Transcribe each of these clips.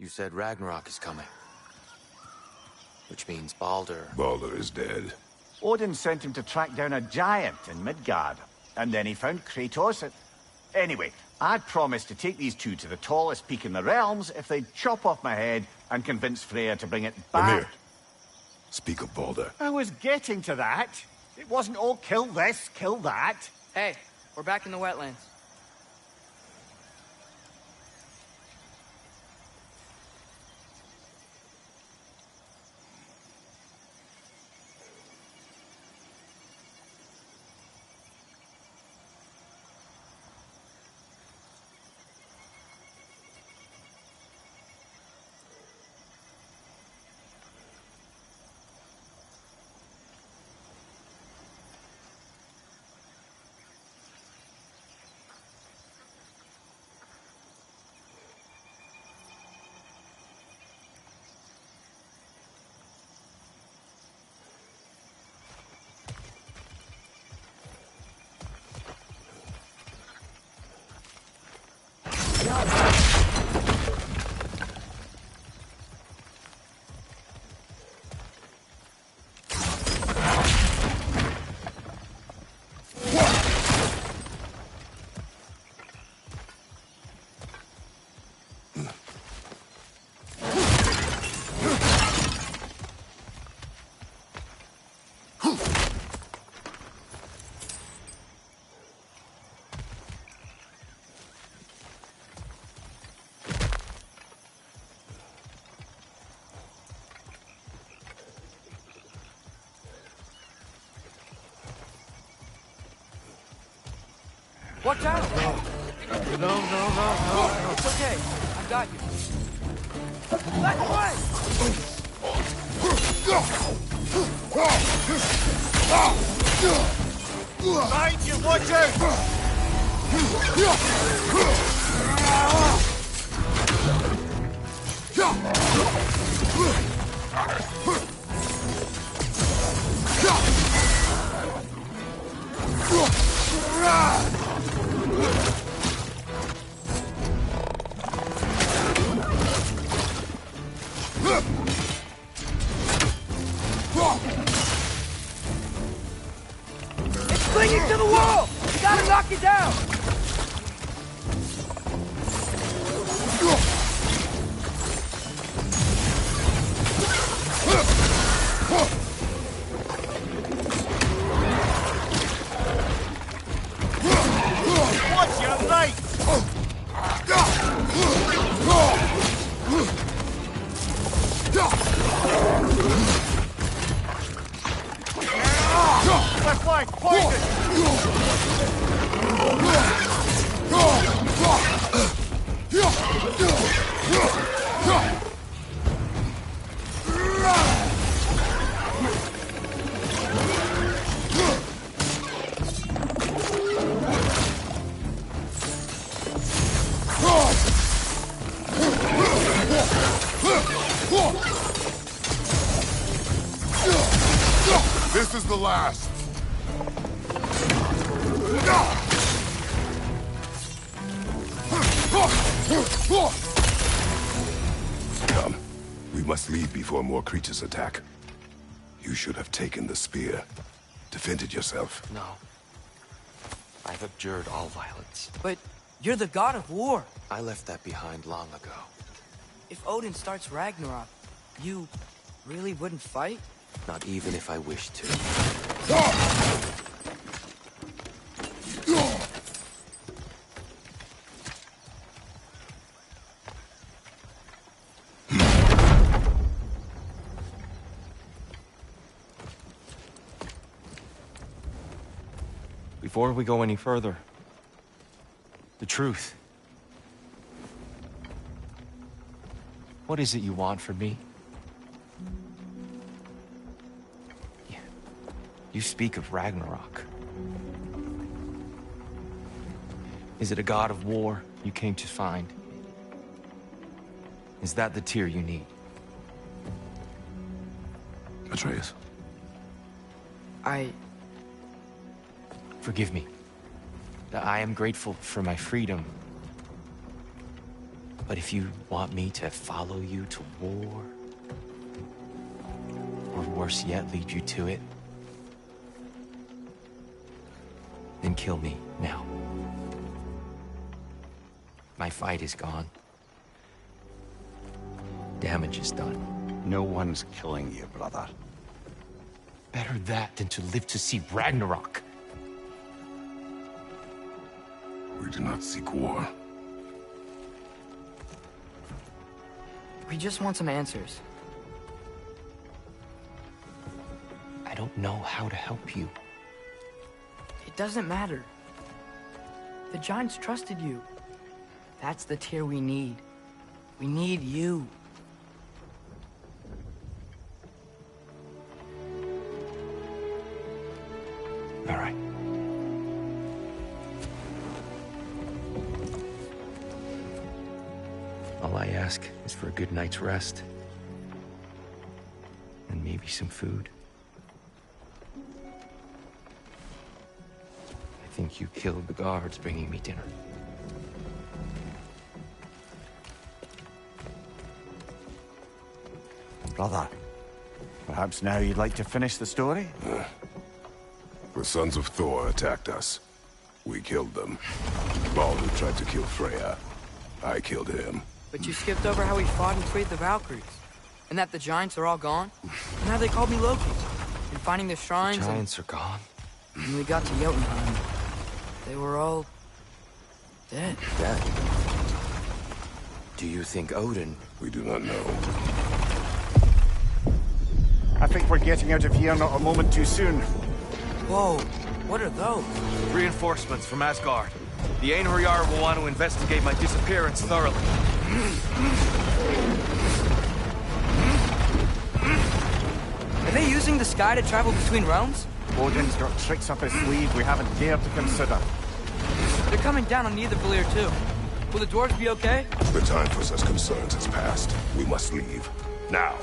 You said Ragnarok is coming. Which means Baldur... Baldur is dead. Odin sent him to track down a giant in Midgard, and then he found Kratos. Anyway, I'd promised to take these two to the tallest peak in the realms if they'd chop off my head and convince Freya to bring it back. Amir, speak of Baldur. I was getting to that. It wasn't all kill this, kill that. Hey, we're back in the wetlands. Watch out! No. It's okay. I got you. Back away! Behind you, watch out! It's clinging to the wall! You gotta knock it down! Watch your right! My flank, poison! This is the last. Come. We must leave before more creatures attack. You should have taken the spear. Defended yourself. No. I've abjured all violence. But you're the god of war. I left that behind long ago. If Odin starts Ragnarok, you really wouldn't fight? Not even if I wished to. Before we go any further, the truth. What is it you want from me? You speak of Ragnarok. Is it a god of war you came to find? Is that the tear you need? Atreus. Forgive me. I am grateful for my freedom. But if you want me to follow you to war, or worse yet, lead you to it, then kill me now. My fight is gone. Damage is done. No one's killing you, brother. Better that than to live to see Ragnarok. We do not seek war. We just want some answers. I don't know how to help you. It doesn't matter. The Giants trusted you. That's the Tyr we need. We need you. All right. All I ask is for a good night's rest. And maybe some food. I think you killed the guards bringing me dinner. Brother, perhaps now you'd like to finish the story? The sons of Thor attacked us. We killed them. Baldur tried to kill Freya. I killed him. But you skipped over how we fought and freed the Valkyries. And that the Giants are all gone. And how they called me Loki. And finding the shrines Giants are gone. and when we got to Jotunheim, they were all... dead. Dead? Do you think Odin... We do not know. I think we're getting out of here not a moment too soon. Whoa, what are those? Reinforcements from Asgard. The Einherjar will want to investigate my disappearance thoroughly. Are they using the sky to travel between realms? Odin's got tricks up his sleeve we haven't dared to consider. They're coming down on Nidavellir too. Will the dwarves be okay? The time for such concerns has passed. We must leave. Now.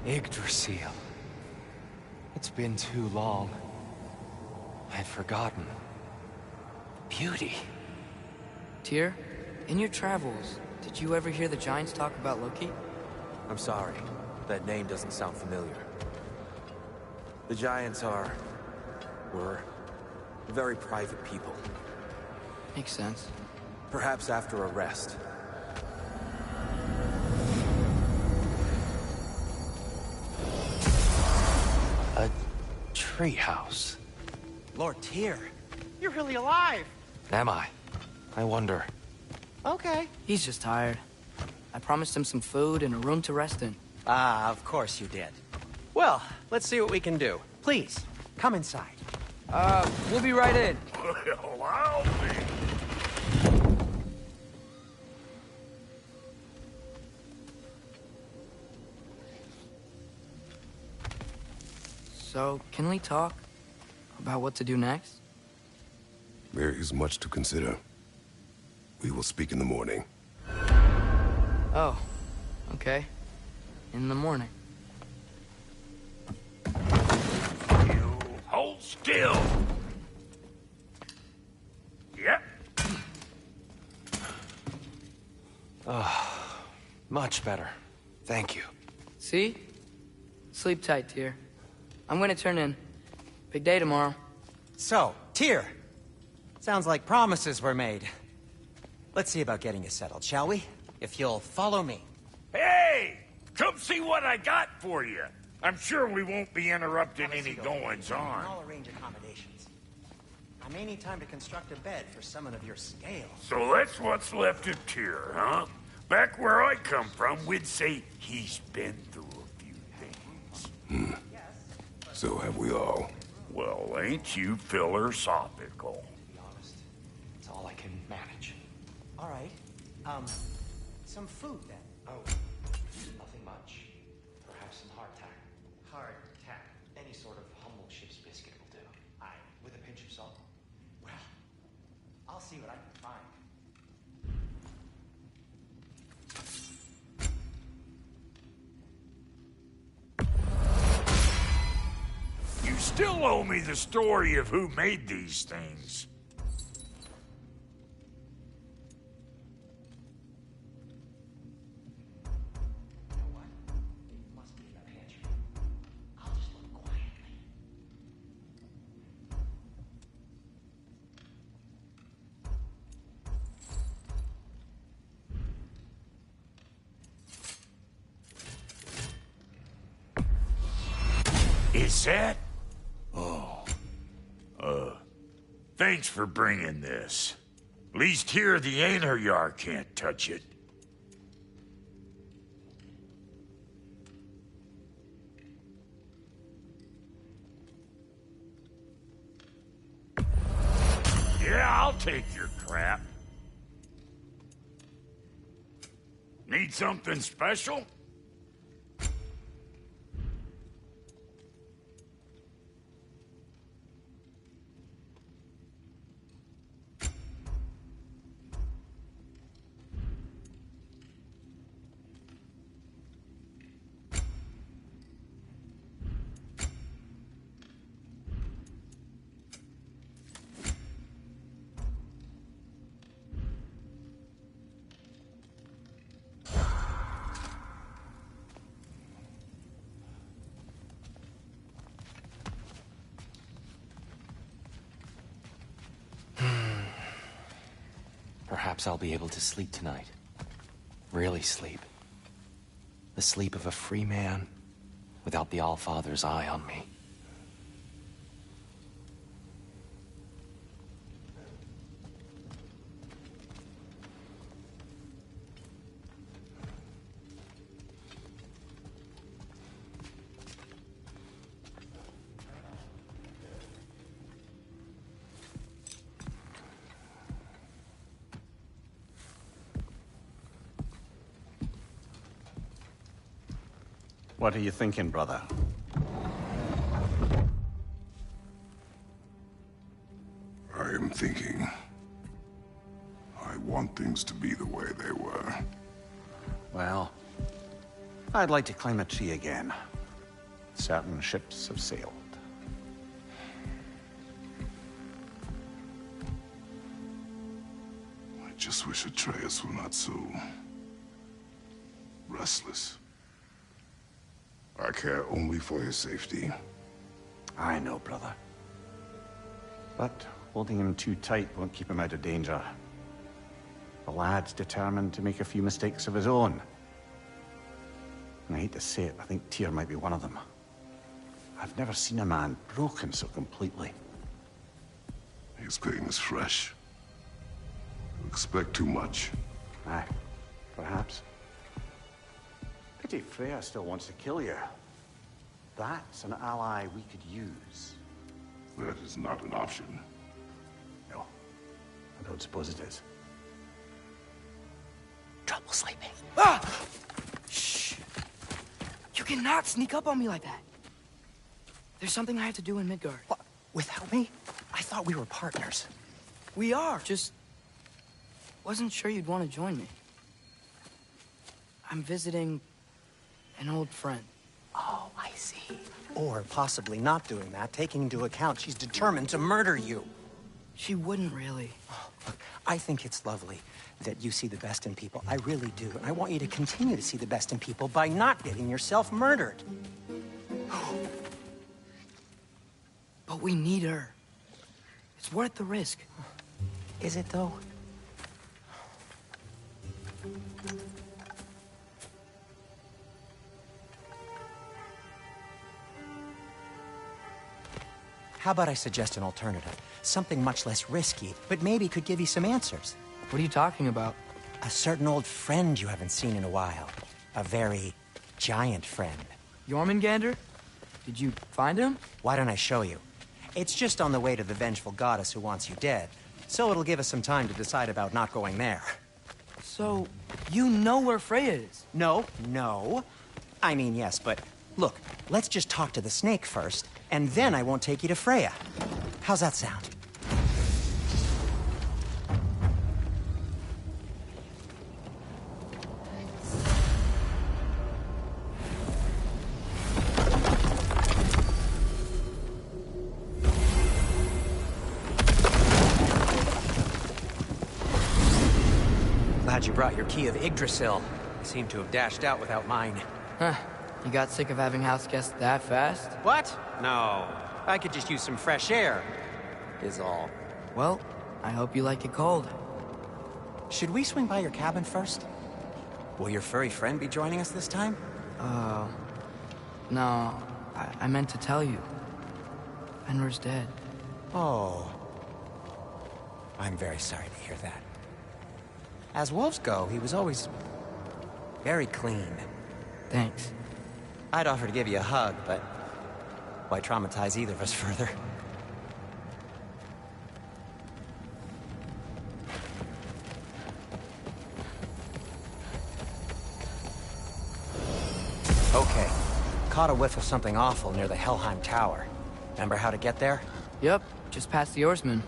Yggdrasil. It's been too long. I'd forgotten. Beauty. Tyr, in your travels, did you ever hear the Giants talk about Loki? I'm sorry. That name doesn't sound familiar. The Giants were very private people. Makes sense. Perhaps after a rest. A treehouse. Lord Tyr, you're really alive! Am I? I wonder. Okay. He's just tired. I promised him some food and a room to rest in. Ah, of course you did. Well, let's see what we can do. Please, come inside. We'll be right in. Allow me. So, can we talk about what to do next? There is much to consider. We will speak in the morning. Oh, okay. In the morning. You hold still. Yep. Much better. Thank you. See? Sleep tight, Tyr. I'm gonna turn in. Big day tomorrow. So, Tyr. Sounds like promises were made. Let's see about getting you settled, shall we? If you'll follow me. Hey! Come see what I got for you. I'm sure we won't be interrupting Have a any seat over there. goings-on. I'll arrange accommodations. I may need time to construct a bed for someone of your scale. So that's what's left of Tyr, huh? Back where I come from, we'd say he's been through a few things. So have we all. Well, ain't you philosophical? To be honest, it's all I can manage. All right. Some food then. Oh, nothing much. Perhaps some hardtack. Hardtack. Any sort of humble ship's biscuit will do. Aye. With a pinch of salt. Well, I'll see what I can find. You still owe me the story of who made these things. You know what? It must be in the pantry. I'll just look quietly. Is that? Oh. Thanks for bringing this. Least here the Einherjar can't touch it. Yeah, I'll take your crap. Need something special? Perhaps I'll be able to sleep tonight. Really sleep. The sleep of a free man without the Allfather's eye on me. What are you thinking, brother? I am thinking. I want things to be the way they were. Well, I'd like to climb a tree again. Certain ships have sailed. I just wish Atreus were not so restless. I care only for his safety. I know, brother. But holding him too tight won't keep him out of danger. The lad's determined to make a few mistakes of his own. And I hate to say it, I think Tyr might be one of them. I've never seen a man broken so completely. His pain is fresh. You expect too much. Aye, perhaps. Pity Freya still wants to kill you. That's an ally we could use. That is not an option. No, I don't suppose it is. Trouble sleeping. Ah! Shh. You cannot sneak up on me like that. There's something I have to do in Midgard. What? Without me? I thought we were partners. We are. Just wasn't sure you'd want to join me. I'm visiting an old friend. Oh, I see. Or possibly not doing that, taking into account she's determined to murder you. She wouldn't really. Look, I think it's lovely that you see the best in people. I really do. And I want you to continue to see the best in people by not getting yourself murdered. But we need her. It's worth the risk. Is it, though? How about I suggest an alternative? Something much less risky, but maybe could give you some answers. What are you talking about? A certain old friend you haven't seen in a while. A very giant friend. Jormungandr? Did you find him? Why don't I show you? It's just on the way to the vengeful goddess who wants you dead, so it'll give us some time to decide about not going there. So, you know where Freya is? No. I mean, yes, but look, let's just talk to the snake first, and then I won't take you to Freya. How's that sound? Glad you brought your key of Yggdrasil. You seem to have dashed out without mine. Huh. You got sick of having house guests that fast? What? No. I could just use some fresh air, is all. Well, I hope you like it cold. Should we swing by your cabin first? Will your furry friend be joining us this time? No. I meant to tell you. Fenrir's dead. Oh. I'm very sorry to hear that. As wolves go, he was always very clean. Thanks. I'd offer to give you a hug, but why traumatize either of us further? Okay. Caught a whiff of something awful near the Helheim Tower. Remember how to get there? Yep, just past the Oarsman.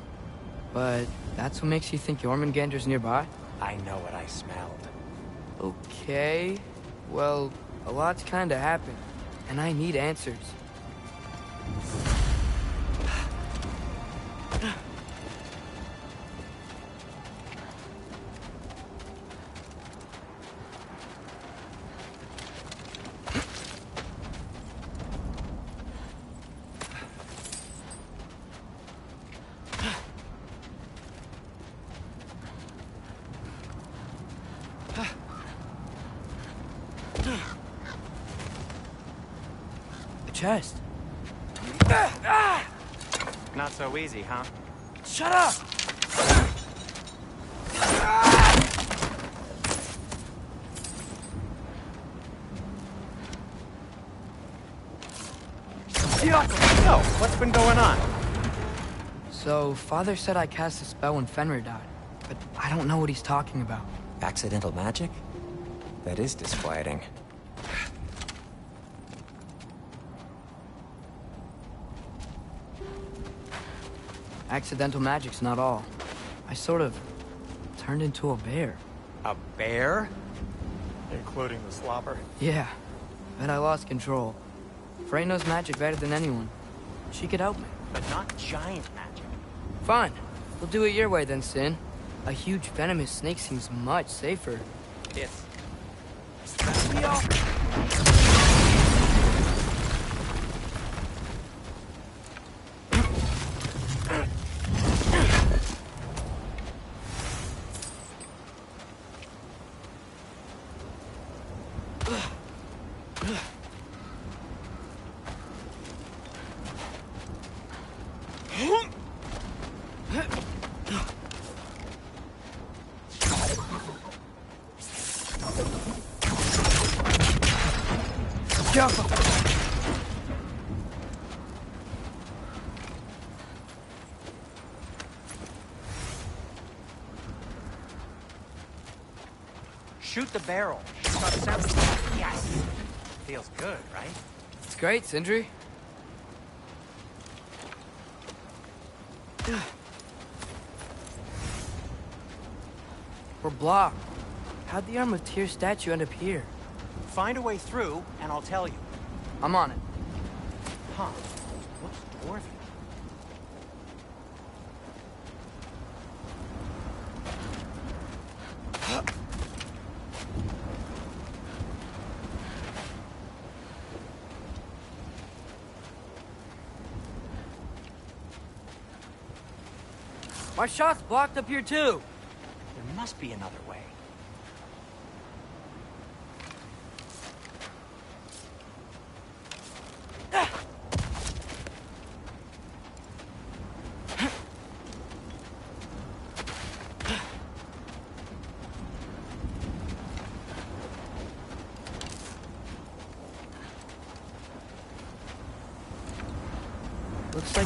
But that's what makes you think Jormungandr's nearby? I know what I smelled. Okay. Well, a lot's kinda happened, and I need answers. Chest. Not so easy, huh? Shut up! No, what's been going on? So, Father said I cast a spell when Fenrir died, but I don't know what he's talking about. Accidental magic? That is disquieting. Accidental magic's not all. I sort of turned into a bear. A bear? Including the slobber. Yeah, but I lost control. Frey knows magic better than anyone. She could help me. But not giant magic. Fine. We'll do it your way then, Sin. A huge venomous snake seems much safer. It's... Shoot the barrel. Yes! Feels good, right? It's great, Sindri. We're blocked. How'd the Arm of Tyr statue end up here? Find a way through, and I'll tell you. I'm on it. Huh. Looks dwarven. My shot's blocked up here too. There must be another way.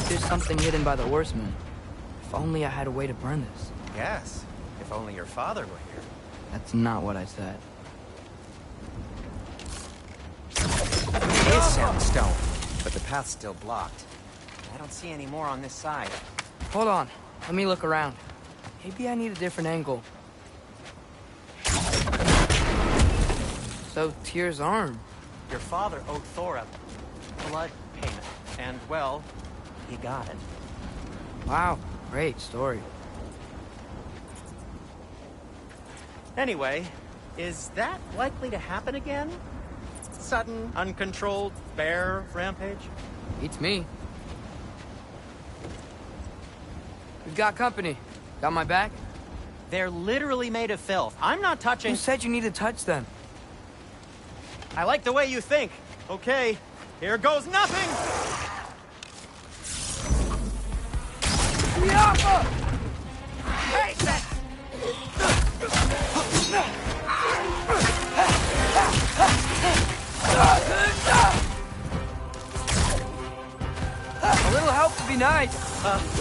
there's something hidden by the horsemen. If only I had a way to burn this. Yes, if only your father were here. That's not what I said. It is sandstone, but the path's still blocked. I don't see any more on this side. Hold on. Let me look around. Maybe I need a different angle. So, Tyr's arm. Your father owed Thor a blood payment, and, well, he got it. Wow, great story. Anyway, is that likely to happen again? Sudden, uncontrolled bear rampage? Beats me. We've got company. Got my back? They're literally made of filth. I'm not touching... Who said you need to touch them? I like the way you think. Okay, here goes nothing! A little help would be nice.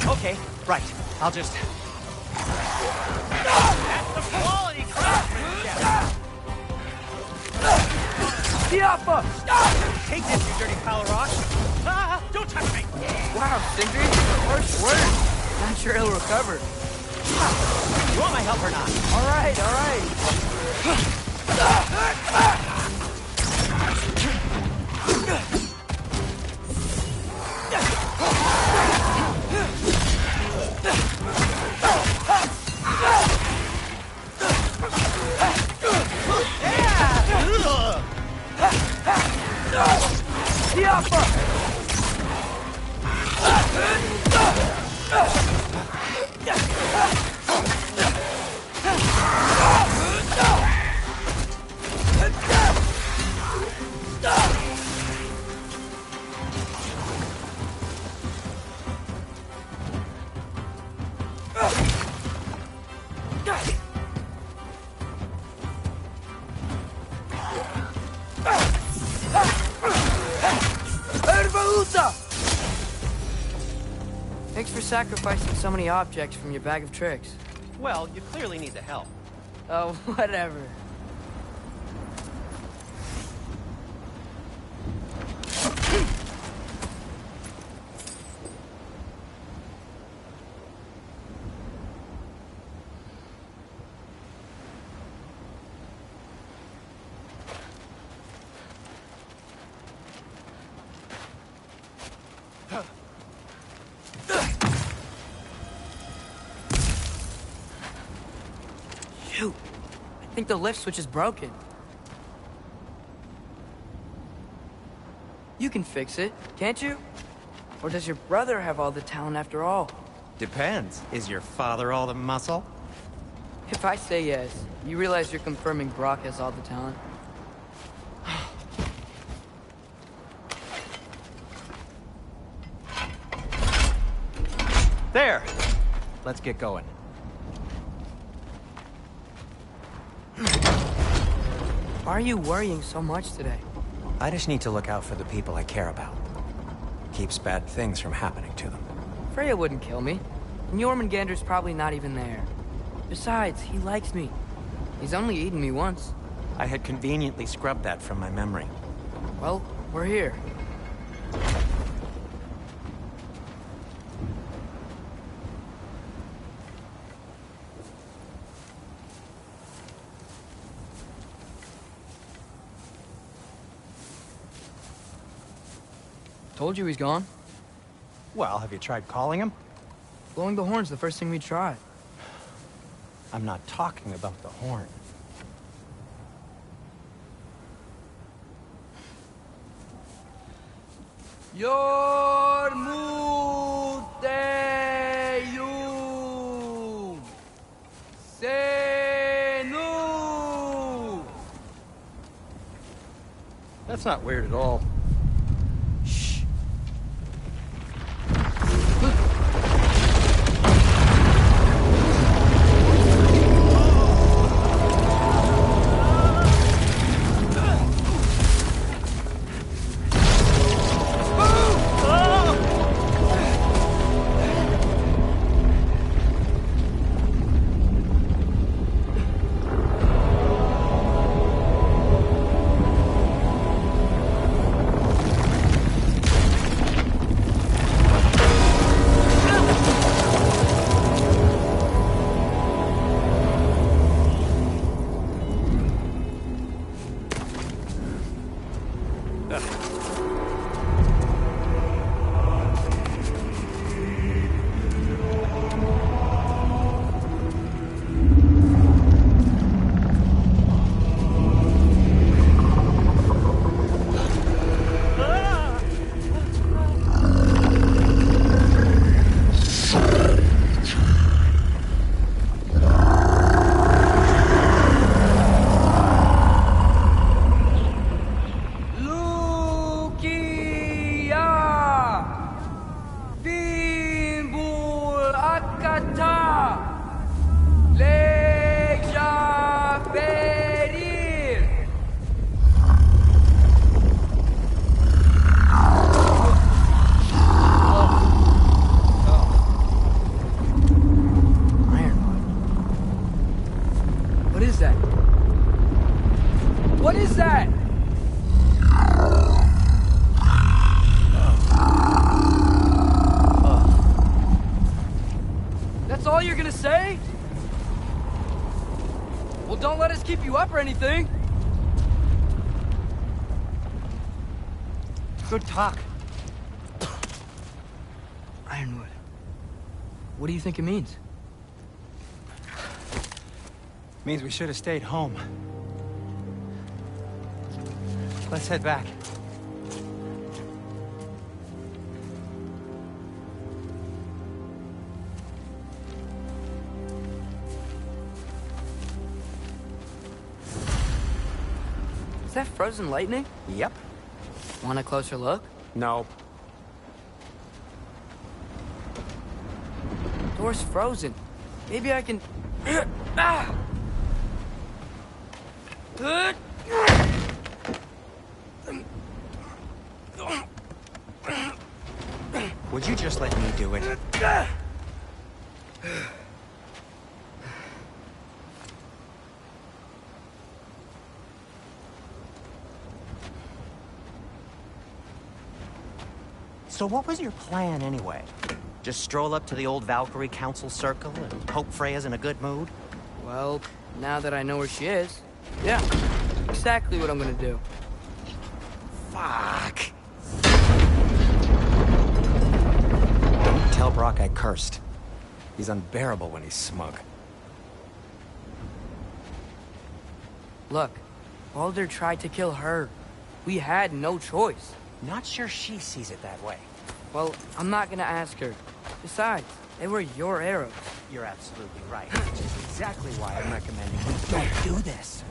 Okay, right. I'll just... That's the quality craftsmanship! Diapa! Take this, you dirty pile of rock! Ah, don't touch me! Wow, Sindri, first word. Not sure he'll recover. You want my help or not? All right, all right. Diapa! Thanks for sacrificing so many objects from your bag of tricks. Well, you clearly need the help. Oh, whatever. Shoot! I think the lift switch is broken. You can fix it, can't you? Or does your brother have all the talent after all? Depends. Is your father all the muscle? If I say yes, you realize you're confirming Brock has all the talent? There! Let's get going. Why are you worrying so much today? I just need to look out for the people I care about. Keeps bad things from happening to them. Freya wouldn't kill me. And Jormungandr's probably not even there. Besides, he likes me. He's only eaten me once. I had conveniently scrubbed that from my memory. Well, we're here. Told you he's gone. Well, have you tried calling him? Blowing the horn's the first thing we tried. I'm not talking about the horn. Yormuteyum Senu. That's not weird at all. Shh. What is that? What is that? That's all you're gonna say? Well, don't let us keep you up or anything. Good talk. Ironwood. What do you think it means? Means we should have stayed home. Let's head back. Is that frozen lightning? Yep. Want a closer look? No. Door's frozen. Maybe I can... Ah! Would you just let me do it? So what was your plan anyway? Just stroll up to the old Valkyrie Council Circle and hope Freya's in a good mood? Well, now that I know where she is, yeah, exactly what I'm gonna do. Fuck. Don't tell Brock I cursed. He's unbearable when he's smug. Look, Baldur tried to kill her. We had no choice. Not sure she sees it that way. Well, I'm not gonna ask her. Besides, they were your arrows. You're absolutely right. Which is exactly why I'm recommending we don't do this.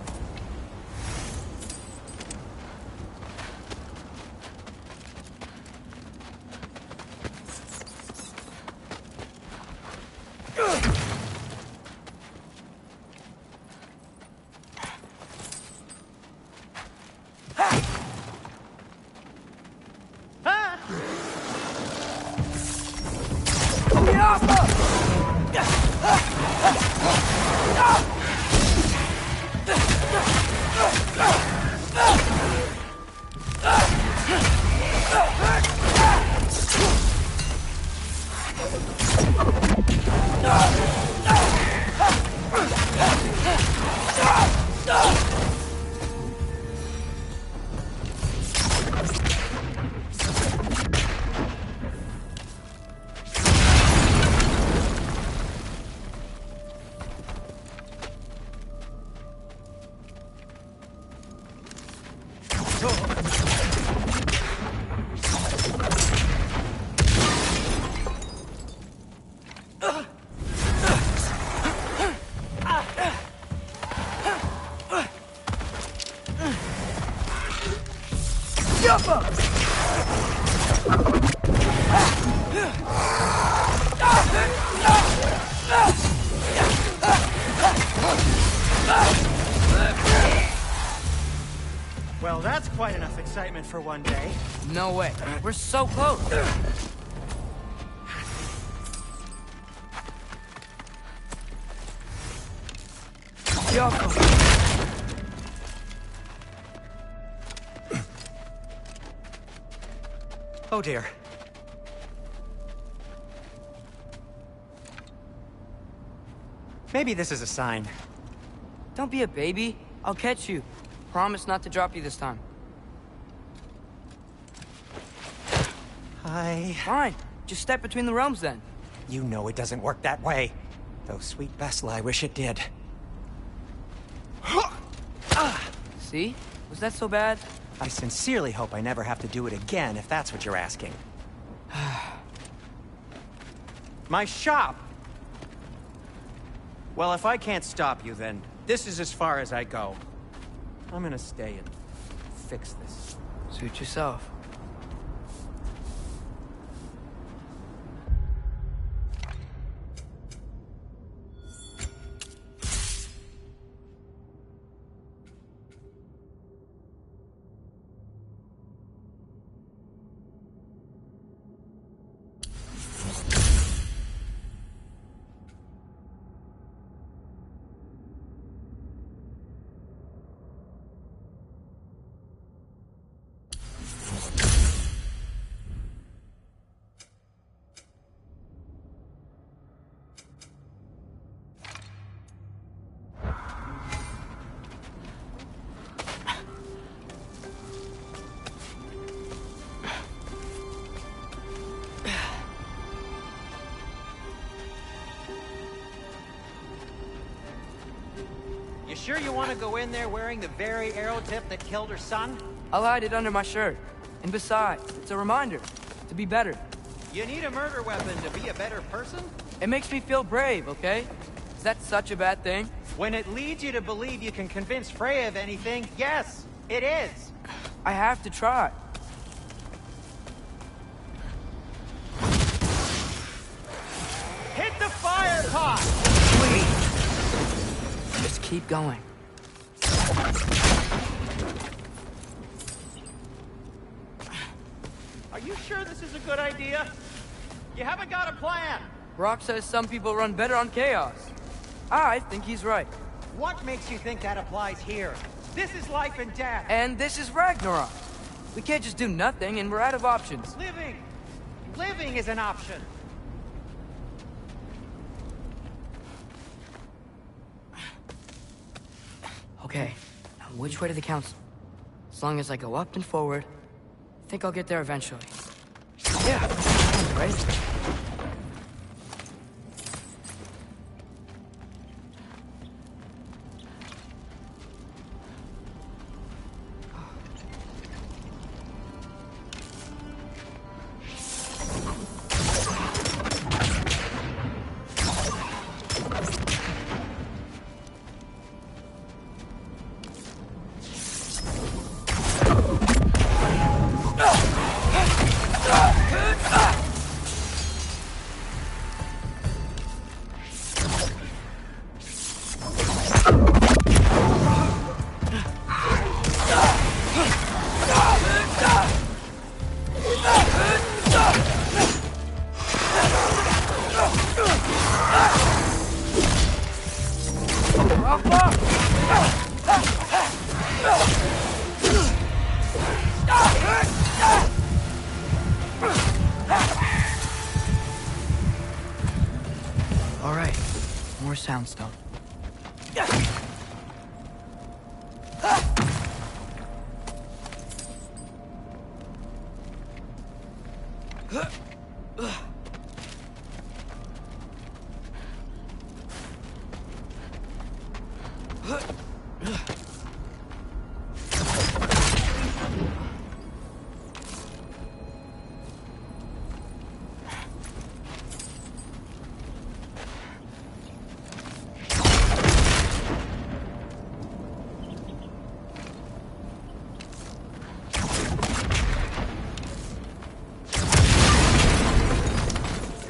Well, that's quite enough excitement for one day. No way. We're so close. Oh dear. Maybe this is a sign. Don't be a baby. I'll catch you. Promise not to drop you this time. Fine. Just step between the realms then. You know it doesn't work that way. Though sweet Bessel, I wish it did. See? Was that so bad? I sincerely hope I never have to do it again, if that's what you're asking. My shop! Well, if I can't stop you, then this is as far as I go. I'm gonna stay and fix this. Suit yourself. You sure you want to go in there wearing the very arrow tip that killed her son? I'll hide it under my shirt. And besides, it's a reminder to be better. You need a murder weapon to be a better person? It makes me feel brave, okay? Is that such a bad thing? When it leads you to believe you can convince Freya of anything, yes, it is. I have to try. Hit the fire pot! Please. Just keep going. Are you sure this is a good idea? You haven't got a plan. Brock says some people run better on chaos. I think he's right. What makes you think that applies here? This is life and death. And this is Ragnarok. We can't just do nothing, and we're out of options. Living is an option. Okay, now which way to the council? As long as I go up and forward, I think I'll get there eventually. Yeah, sounds right. All right, more soundstone.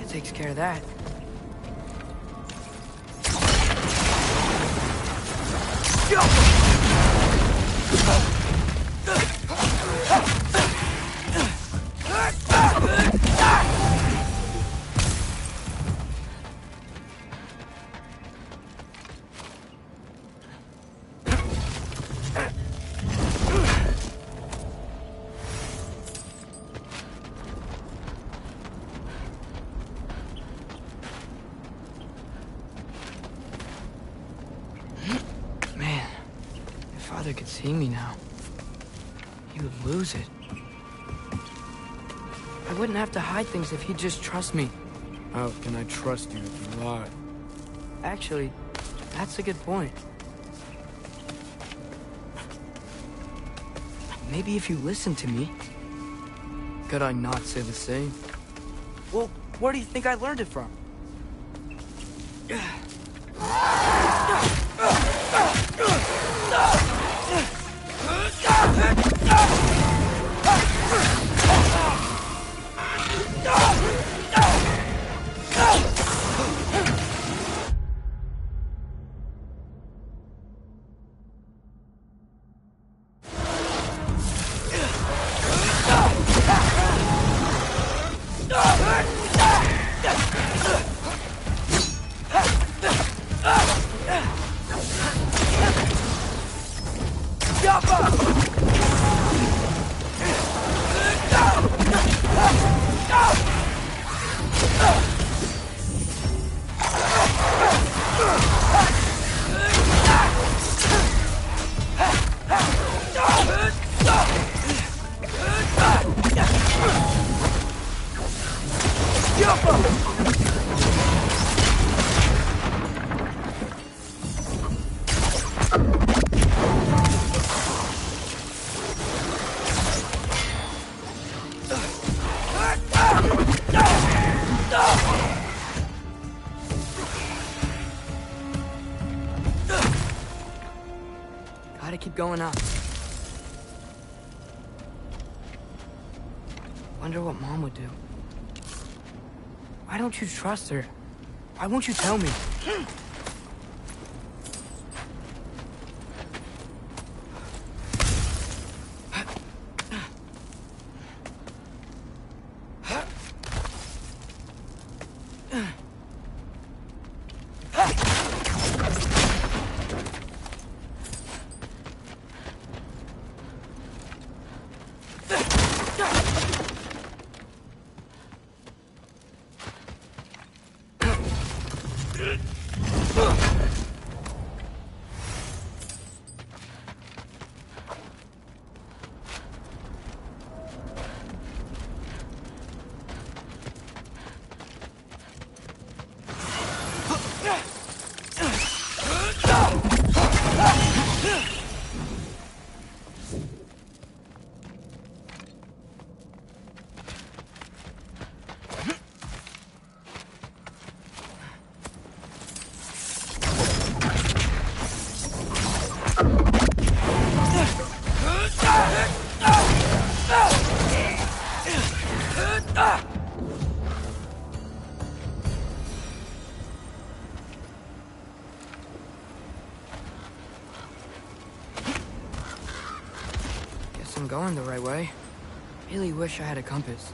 Takes care of that. Father could see me now. He would lose it. I wouldn't have to hide things if he'd just trust me. How can I trust you if you lie? Actually, that's a good point. Maybe if you listened to me... Could I not say the same? Well, where do you think I learned it from? gotta keep going up. Wonder what Mom would do. Why don't you trust her? Why won't you tell me? I'm going the right way. Really wish I had a compass.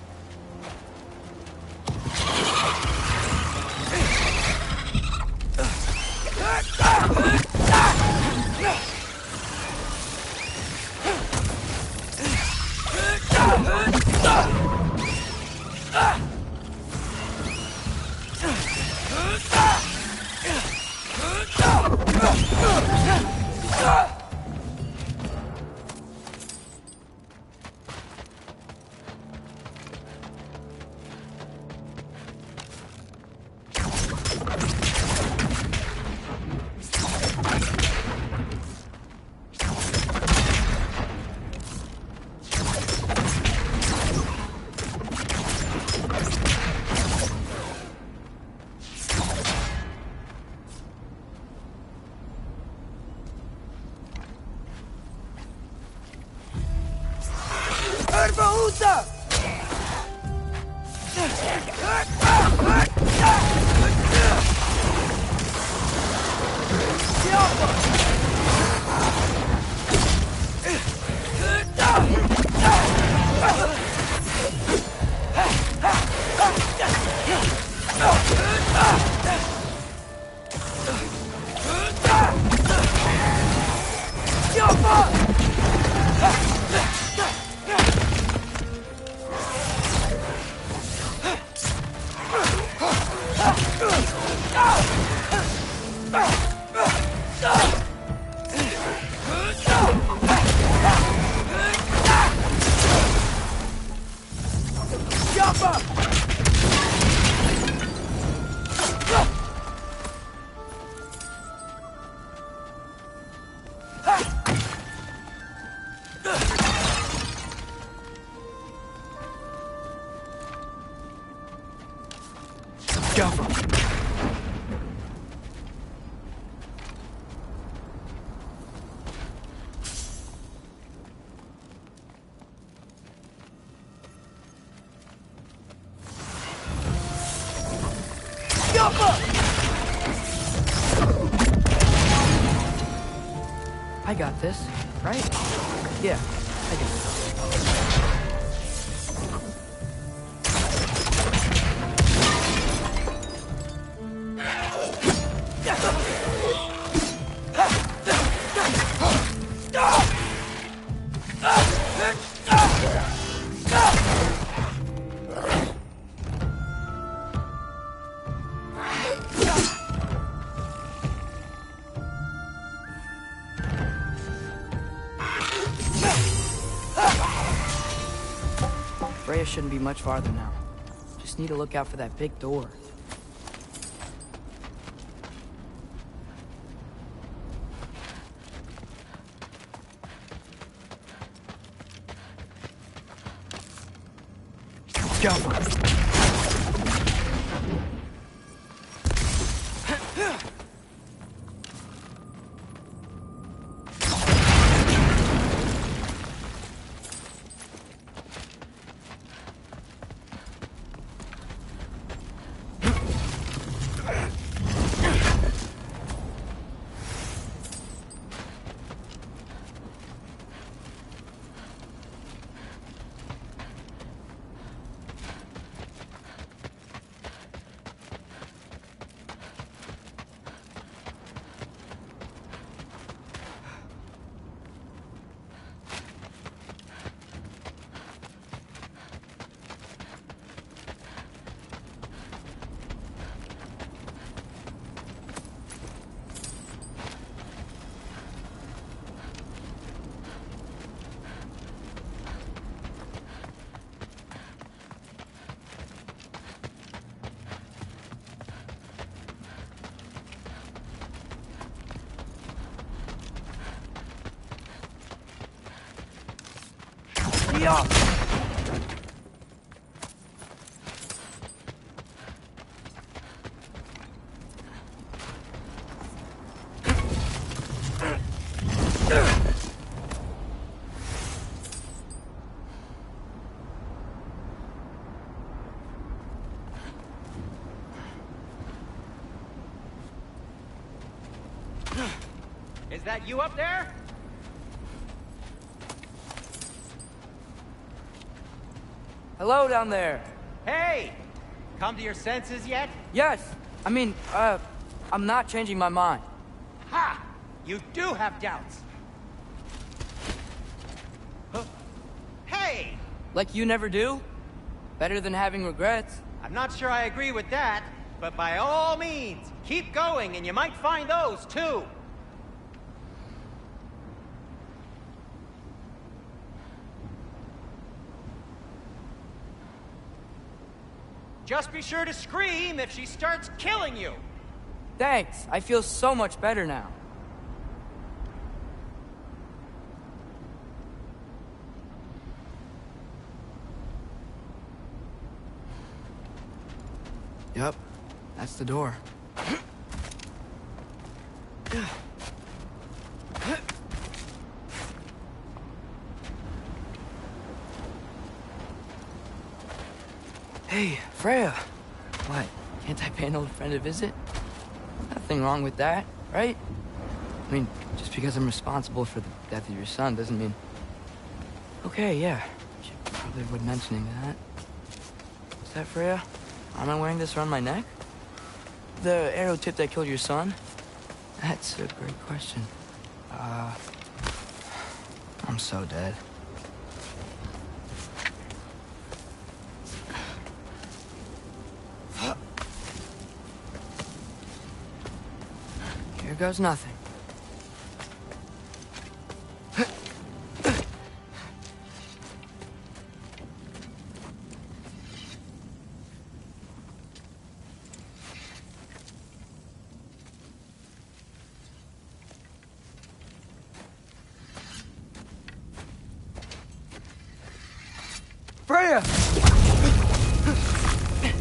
I got this, right? Yeah, I got this. Freya shouldn't be much farther now. Just need to look out for that big door. Go! me up! Is that you up there? Hello down there. Hey! Come to your senses yet? Yes. I mean, I'm not changing my mind. Ha! You do have doubts. Huh? Hey! Like you never do? Better than having regrets. I'm not sure I agree with that, but by all means, keep going and you might find those too. Just be sure to scream if she starts killing you. Thanks. I feel so much better now. Yep. That's the door. Hey, Freya. What? Can't I pay an old friend a visit? Nothing wrong with that, right? I mean, just because I'm responsible for the death of your son doesn't mean... Okay, yeah. Should probably avoid mentioning that. Is that Freya? Am I wearing this around my neck? The arrow tip that killed your son? That's a great question. I'm so dead. Here goes nothing. Freya!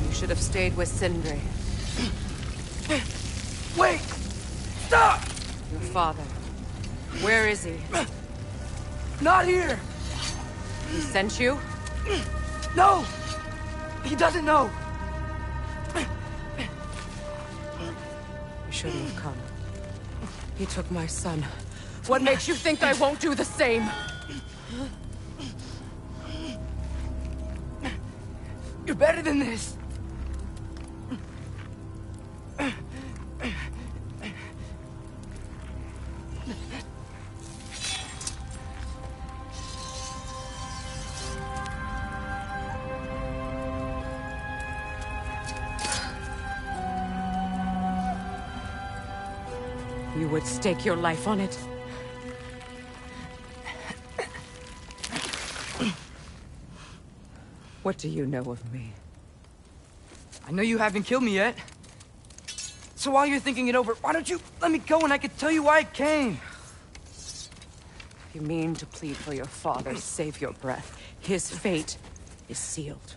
You should have stayed with Sindri. Wait! Stop! Your father. Where is he? Not here! He sent you? No! He doesn't know! You shouldn't have come. He took my son. What makes you think I won't do the same? You're better than this! You would stake your life on it. What do you know of me? I know you haven't killed me yet. So while you're thinking it over, why don't you let me go and I can tell you why I came? You mean to plead for your father, save your breath. His fate is sealed.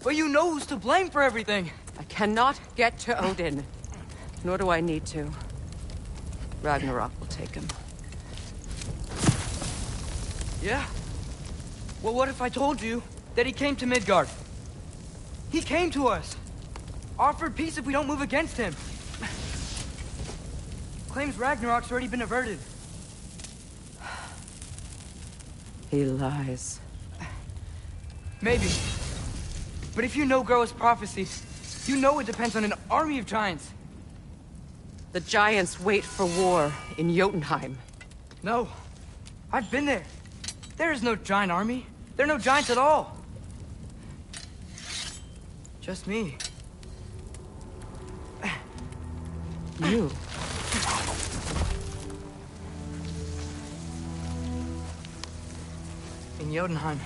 But you know who's to blame for everything. I cannot get to Odin. Nor do I need to. Ragnarok will take him. Yeah? Well, what if I told you that he came to Midgard? He came to us. Offered peace if we don't move against him. Claims Ragnarok's already been averted. He lies. Maybe. But if you know Groa's prophecy, you know it depends on an army of giants. The giants wait for war in Jotunheim. No. I've been there. There is no giant army. There are no giants at all. Just me. You. In Jotunheim,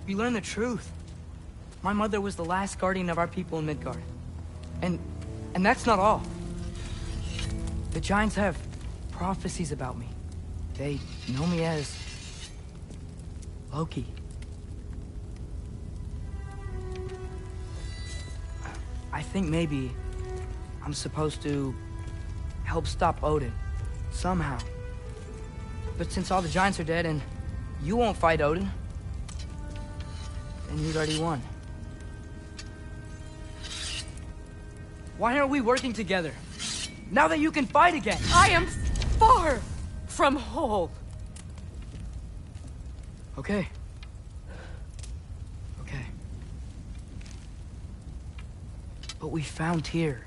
we learn the truth. My mother was the last guardian of our people in Midgard. And that's not all. The giants have prophecies about me. They know me as Loki. I think maybe I'm supposed to help stop Odin, somehow. But since all the giants are dead and you won't fight Odin, then he's already won. Why aren't we working together? Now that you can fight again! I am far from whole. Okay. Okay. But we found Tyr.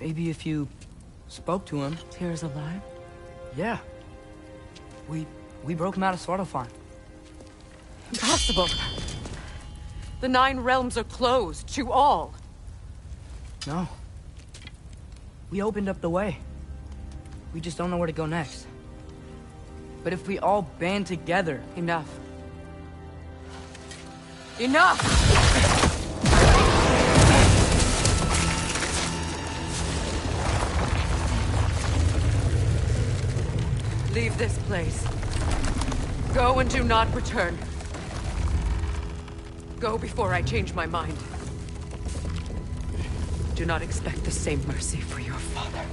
Maybe if you spoke to him... Tyr's alive? Yeah. We broke him out of Svartalfheim. Impossible. The 9 realms are closed to all. No. We opened up the way. We just don't know where to go next. But if we all band together... Enough. Enough! Leave this place. Go and do not return. Go before I change my mind. Do not expect the same mercy for your father.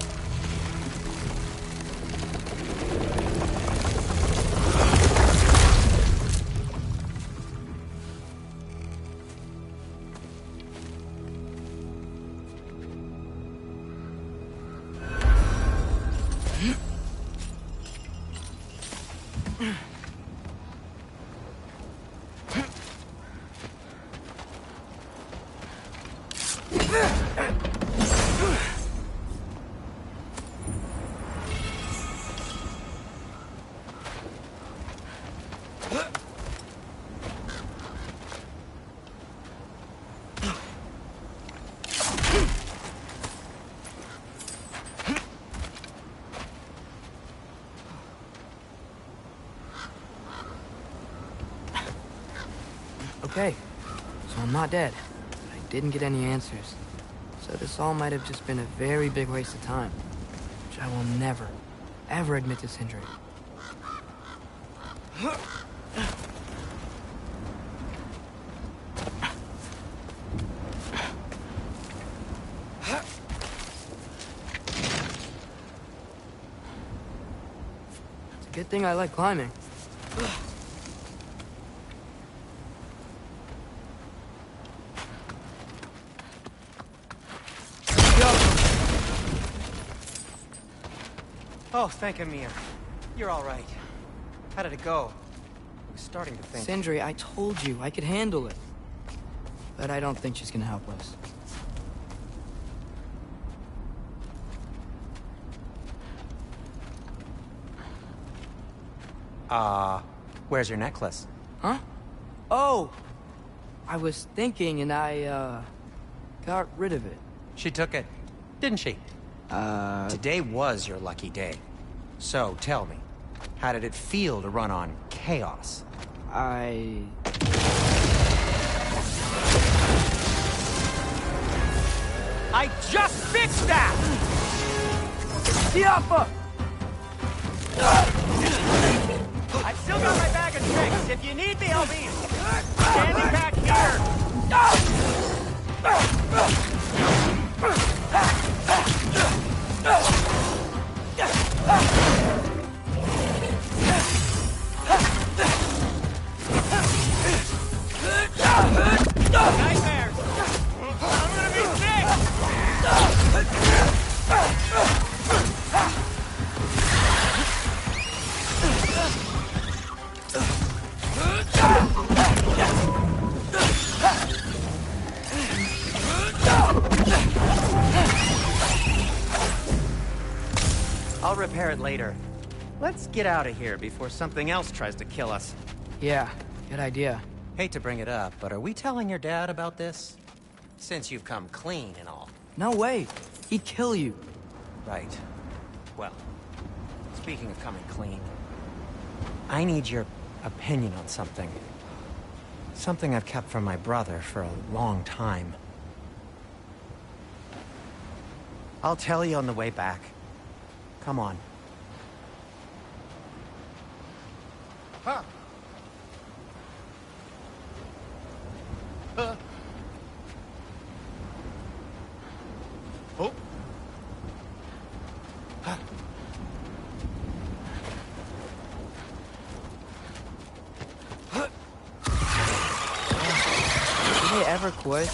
Okay, so I'm not dead. But I didn't get any answers. So this all might have just been a very big waste of time. Which I will never, ever admit to Sindri. It's a good thing I like climbing. Oh, thank Amir. You're all right. How did it go? I was starting to think... Sindri, I told you I could handle it. But I don't think she's gonna help us. Where's your necklace? Huh? Oh! I was thinking and I, got rid of it. She took it, didn't she? Today was your lucky day. So, tell me, how did it feel to run on chaos? I just fixed that! Tiafa! I've still got my bag of tricks. If you need me, I'll be standing back here. Nightmares! I'm gonna be sick! I'll repair it later. Let's get out of here before something else tries to kill us. Yeah, good idea. Hate to bring it up, but are we telling your dad about this? Since you've come clean and all. No way. He'd kill you. Right. Well, speaking of coming clean, I need your opinion on something. Something I've kept from my brother for a long time. I'll tell you on the way back. Come on. Oh. Did they ever quit?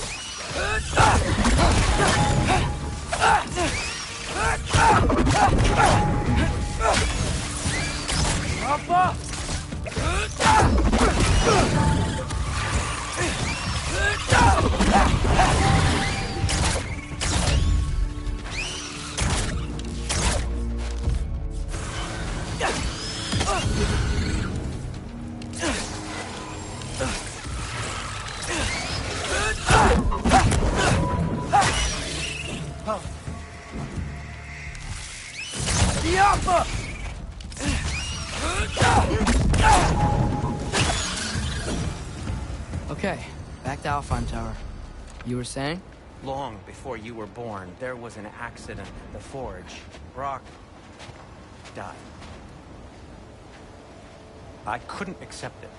Papa! Okay, back to Alfheim Tower. You were saying? Long before you were born, there was an accident at the forge. Brock died. I couldn't accept it.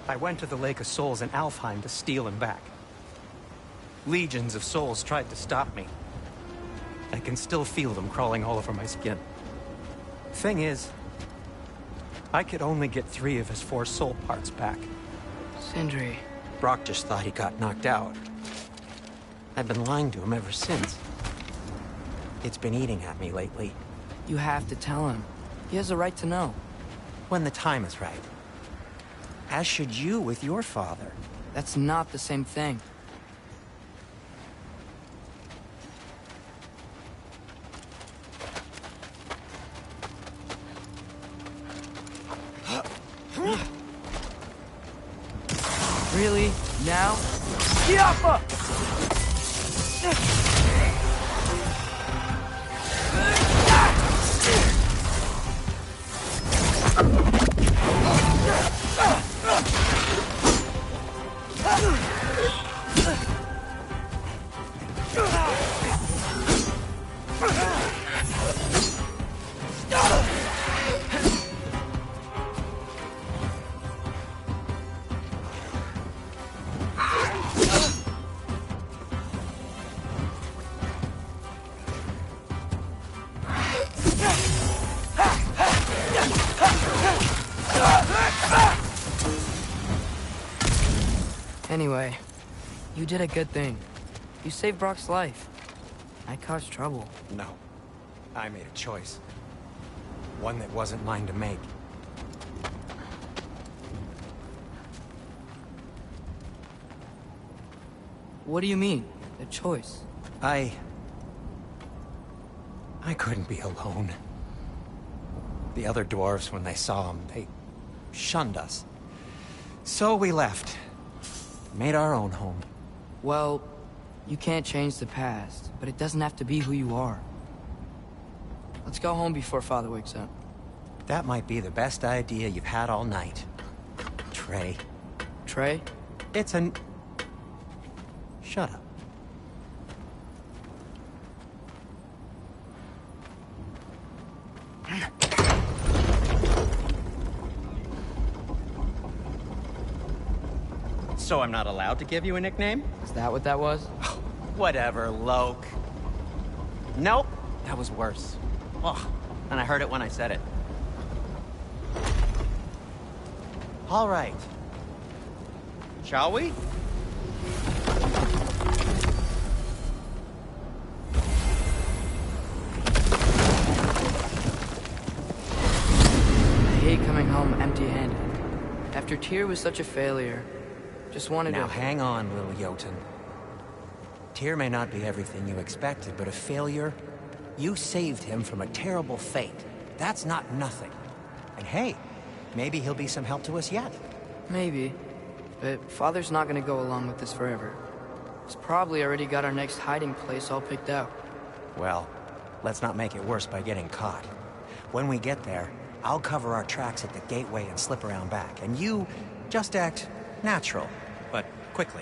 I went to the Lake of Souls in Alfheim to steal him back. Legions of souls tried to stop me. I can still feel them crawling all over my skin. Thing is, I could only get 3 of his 4 soul parts back. Sindri. Brock just thought he got knocked out. I've been lying to him ever since. It's been eating at me lately. You have to tell him. He has a right to know. When the time is right. As should you with your father. That's not the same thing. Really? Now? Yappa! Anyway, you did a good thing. You saved Brock's life. I caused trouble. No. I made a choice. One that wasn't mine to make. What do you mean? A choice? I couldn't be alone. The other dwarves, when they saw him, they shunned us. So we left. Made our own home. Well, you can't change the past, but it doesn't have to be who you are. Let's go home before Father wakes up. That might be the best idea you've had all night. Trey. Trey? It's an... Shut up. So I'm not allowed to give you a nickname? Is that what that was? Whatever, Loke. Nope, that was worse. Ugh, and I heard it when I said it. All right. Shall we? I hate coming home empty-handed. After Tyr was such a failure, just wanted Now to... hang on, little Jotun. Tyr may not be everything you expected, but a failure? You saved him from a terrible fate. That's not nothing. And hey, maybe he'll be some help to us yet. Maybe. But Father's not gonna go along with this forever. He's probably already got our next hiding place all picked out. Well, let's not make it worse by getting caught. When we get there, I'll cover our tracks at the gateway and slip around back. And you just act natural, but quickly.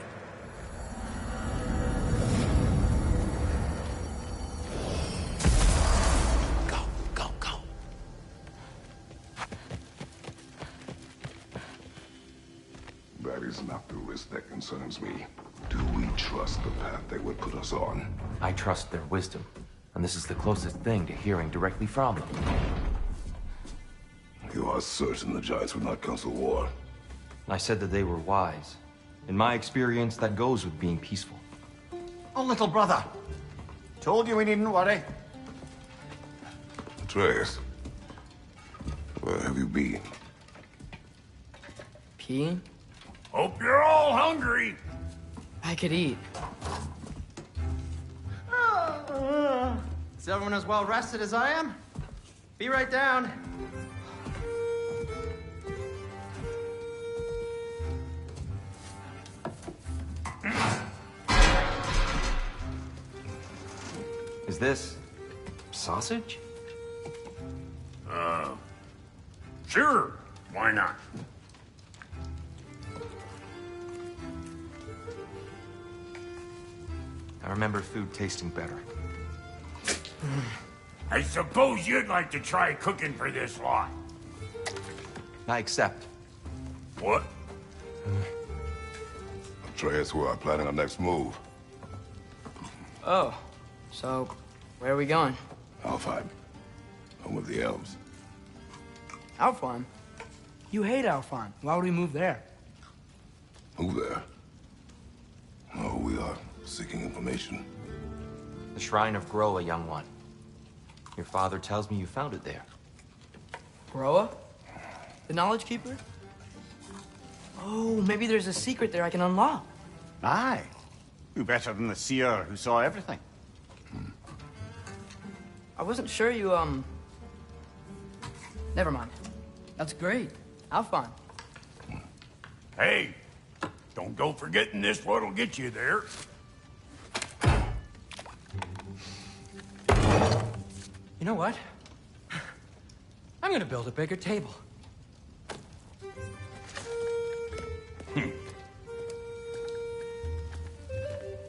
Go, go, go. is not the risk that concerns me. Do we trust the path they would put us on? I trust their wisdom, and this is the closest thing to hearing directly from them. You are certain the Giants would not counsel war? I said that they were wise. In my experience, that goes with being peaceful. Oh, little brother. Told you we needn't worry. Atreus, where have you been? Peeing? Hope you're all hungry. I could eat. Is everyone as well rested as I am? Be right down. Is this sausage? Sure, why not? I remember food tasting better. I suppose you'd like to try cooking for this lot. I accept. What? Atreus, we are planning our next move. Oh, so where are we going? Alfheim, home of the elves. Alfheim? You hate Alfheim. Why would we move there? Who there? Oh, we are seeking information. The Shrine of Groa, young one. Your father tells me you found it there. Groa? The Knowledge Keeper? Oh, maybe there's a secret there I can unlock. Aye. Who better than the seer who saw everything? I wasn't sure you, Never mind. That's great. Alfheim. Hey, don't go forgetting this what'll get you there. You know what? I'm gonna build a bigger table.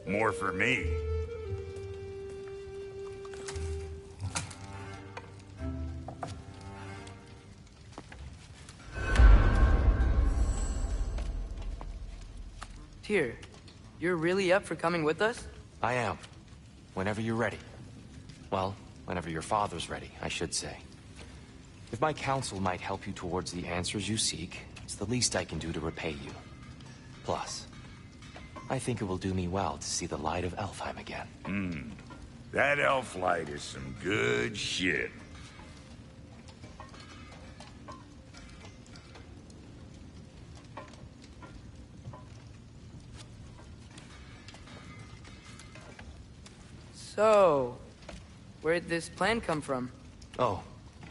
More for me. Tyr, you're really up for coming with us? I am. Whenever you're ready. Well, whenever your father's ready, I should say. If my counsel might help you towards the answers you seek, it's the least I can do to repay you. Plus, I think it will do me well to see the light of Elfheim again. That elf light is some good shit. So, where'd this plan come from? Oh,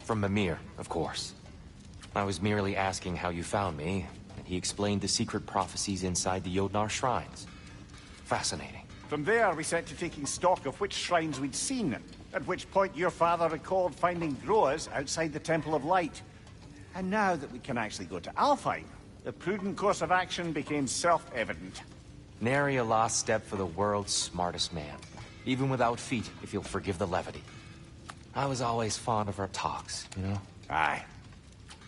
from Mimir, of course. I was merely asking how you found me, and he explained the secret prophecies inside the Jotnar shrines. Fascinating. From there, we set to taking stock of which shrines we'd seen, at which point your father recalled finding Groas outside the Temple of Light. And now that we can actually go to Alfheim, the prudent course of action became self-evident. Nary a lost step for the world's smartest man. Even without feet, if you'll forgive the levity. I was always fond of our talks, you know? Aye.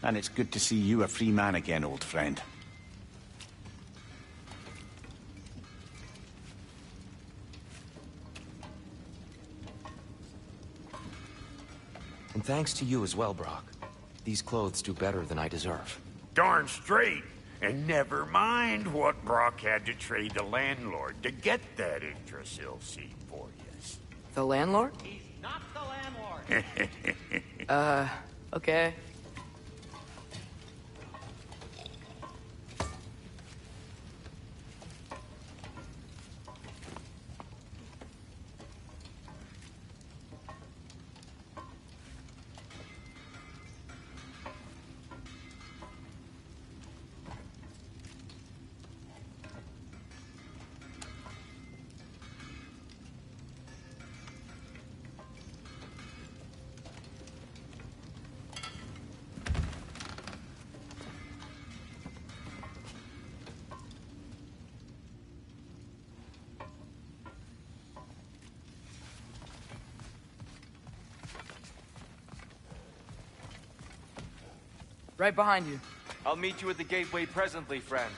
And it's good to see you a free man again, old friend. And thanks to you as well, Brock. These clothes do better than I deserve. Darn straight. And never mind what Brock had to trade the landlord to get that Yggdrasil seed for you. The landlord? He's not the landlord. Okay. Right behind you. I'll meet you at the gateway presently, friends.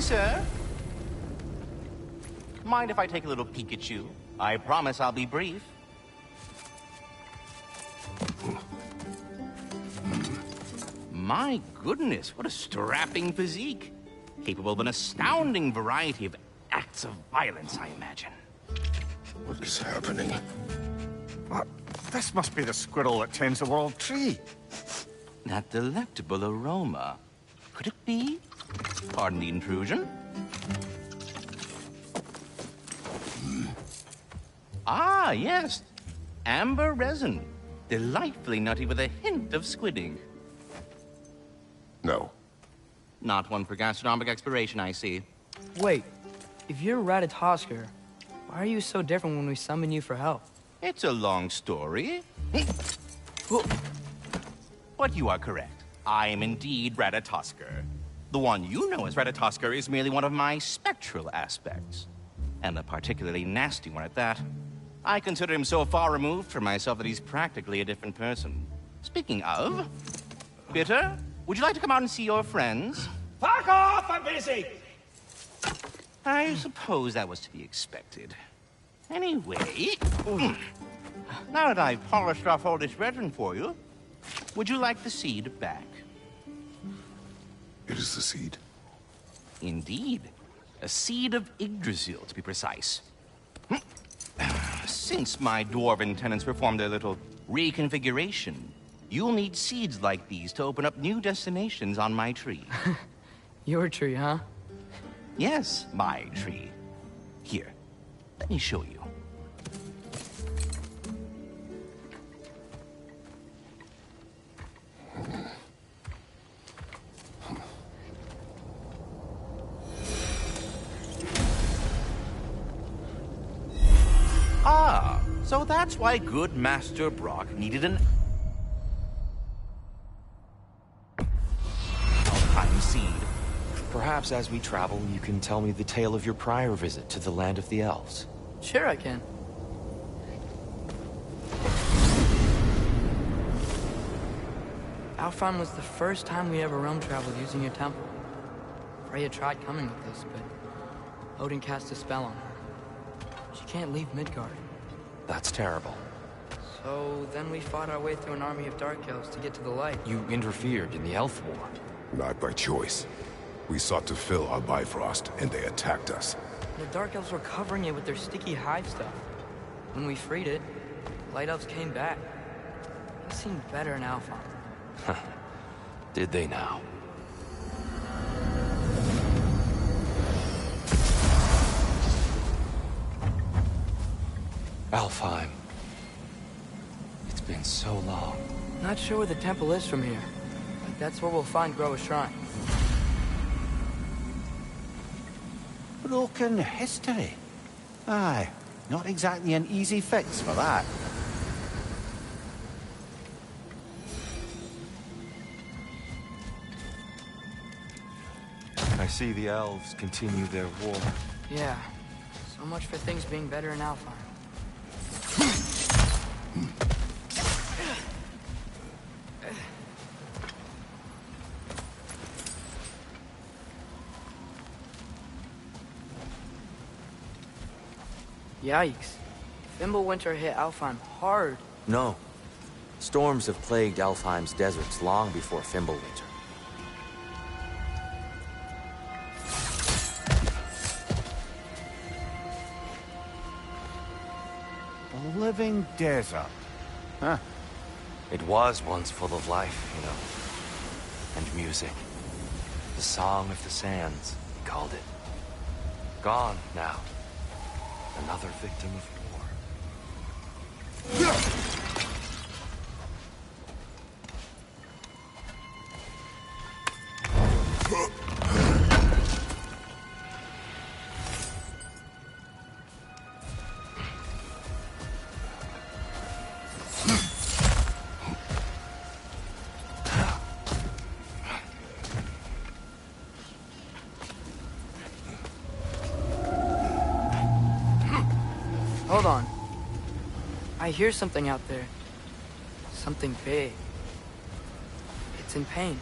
me, sir. Mind if I take a little peek at you? I promise I'll be brief. My goodness, what a strapping physique. Capable of an astounding variety of acts of violence, I imagine. What is happening? What? This must be the squirrel that tends the world tree. That delectable aroma. Could it be? Pardon the intrusion. Ah, yes. Amber resin. Delightfully nutty with a hint of squidding. No. Not one for gastronomic exploration, I see. Wait, if you're Ratatosker, why are you so different when we summon you for help? It's a long story. But you are correct. I am indeed Ratatosker. The one you know as Ratatosker is merely one of my spectral aspects. And a particularly nasty one at that. I consider him so far removed from myself that he's practically a different person. Speaking of... Bitter, would you like to come out and see your friends? Fuck off! I'm busy! I suppose that was to be expected. Anyway... Now that I've polished off all this resin for you, would you like the seed back? It is the seed. Indeed. A seed of Yggdrasil, to be precise. Since my dwarven tenants performed their little reconfiguration, you'll need seeds like these to open up new destinations on my tree. Your tree, huh? Yes, my tree. Here, let me show you. Ah, so that's why good Master Brock needed an Alpine seed. Perhaps as we travel, you can tell me the tale of your prior visit to the land of the elves. Sure I can. Alfheim was the first time we ever realm traveled using your temple. Freya tried coming with us, but Odin cast a spell on her. She can't leave Midgard. That's terrible. So then we fought our way through an army of Dark Elves to get to the light. You interfered in the Elf War. Not by choice. We sought to fill our Bifrost, and they attacked us. The Dark Elves were covering it with their sticky hive stuff. When we freed it, Light Elves came back. They seemed better in Alpha. Did they now? Alfheim. It's been so long. Not sure where the temple is from here, but that's where we'll find Groa's shrine. Broken history. Aye, not exactly an easy fix for that. I see the elves continue their war. Yeah, so much for things being better in Alfheim. Yikes. Fimbulwinter hit Alfheim hard. No. Storms have plagued Alfheim's deserts long before Fimbulwinter. A living desert. Huh. It was once full of life, you know. And music. The Song of the Sands, he called it. Gone now. Another victim of war. Hold on. I hear something out there. Something big. It's in pain.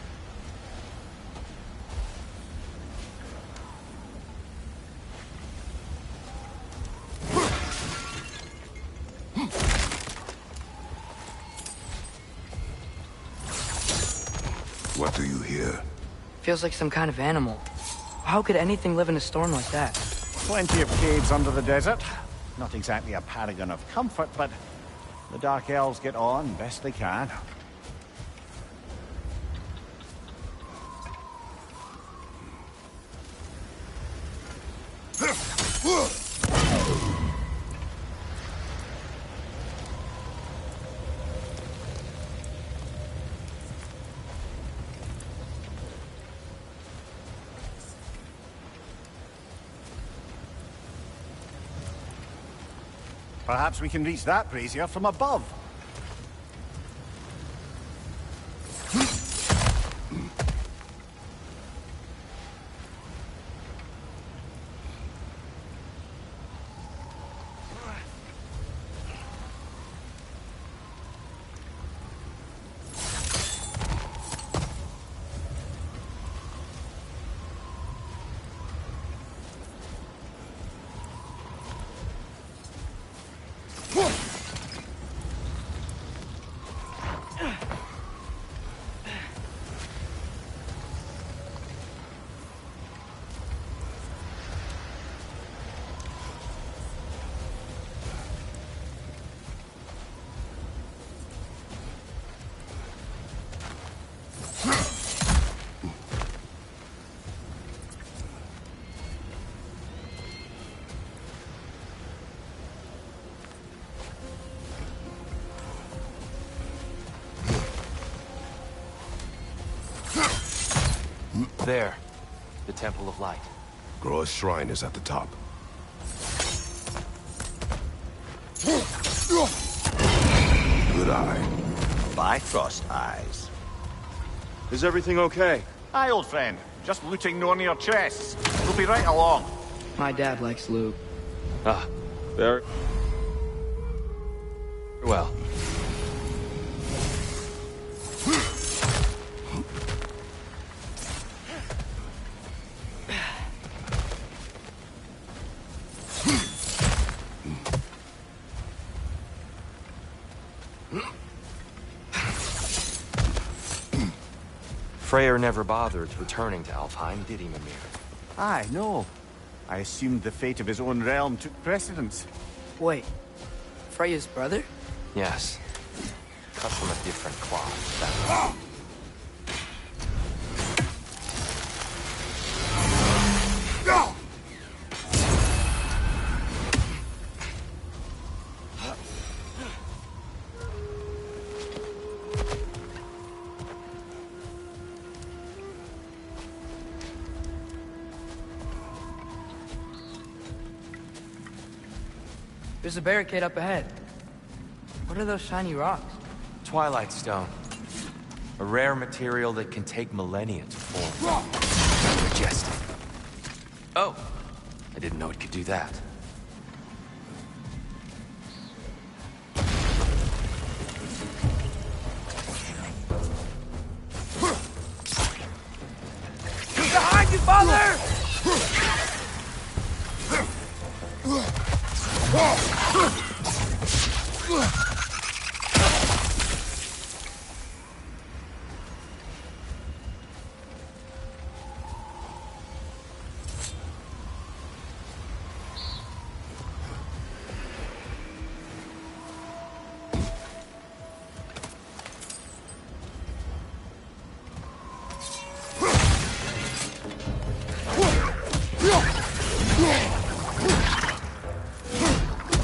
Feels like some kind of animal. How could anything live in a storm like that? Plenty of caves under the desert. Not exactly a paragon of comfort, but the Dark Elves get on best they can. Perhaps we can reach that brazier from above. There. The Temple of Light. Groa's shrine is at the top. Good eye. Bifrost eyes. Is everything okay? Aye, old friend. Just looting no near chests. We'll be right along. My dad likes loot. Ah, there. Well. Freyr never bothered returning to Alfheim, did he, Mimir? Aye, no. I assumed the fate of his own realm took precedence. Wait, Freya's brother? Yes. Cut from a different cloth. That There's a barricade up ahead. What are those shiny rocks? Twilight Stone. A rare material that can take millennia to form. Majestic. Oh, I didn't know it could do that. Behind you, father!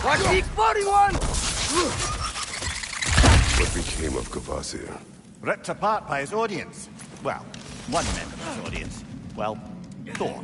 Watch the exploding one! What became of Kvasir? Ripped apart by his audience. Well, one member of his audience. Well, Thor.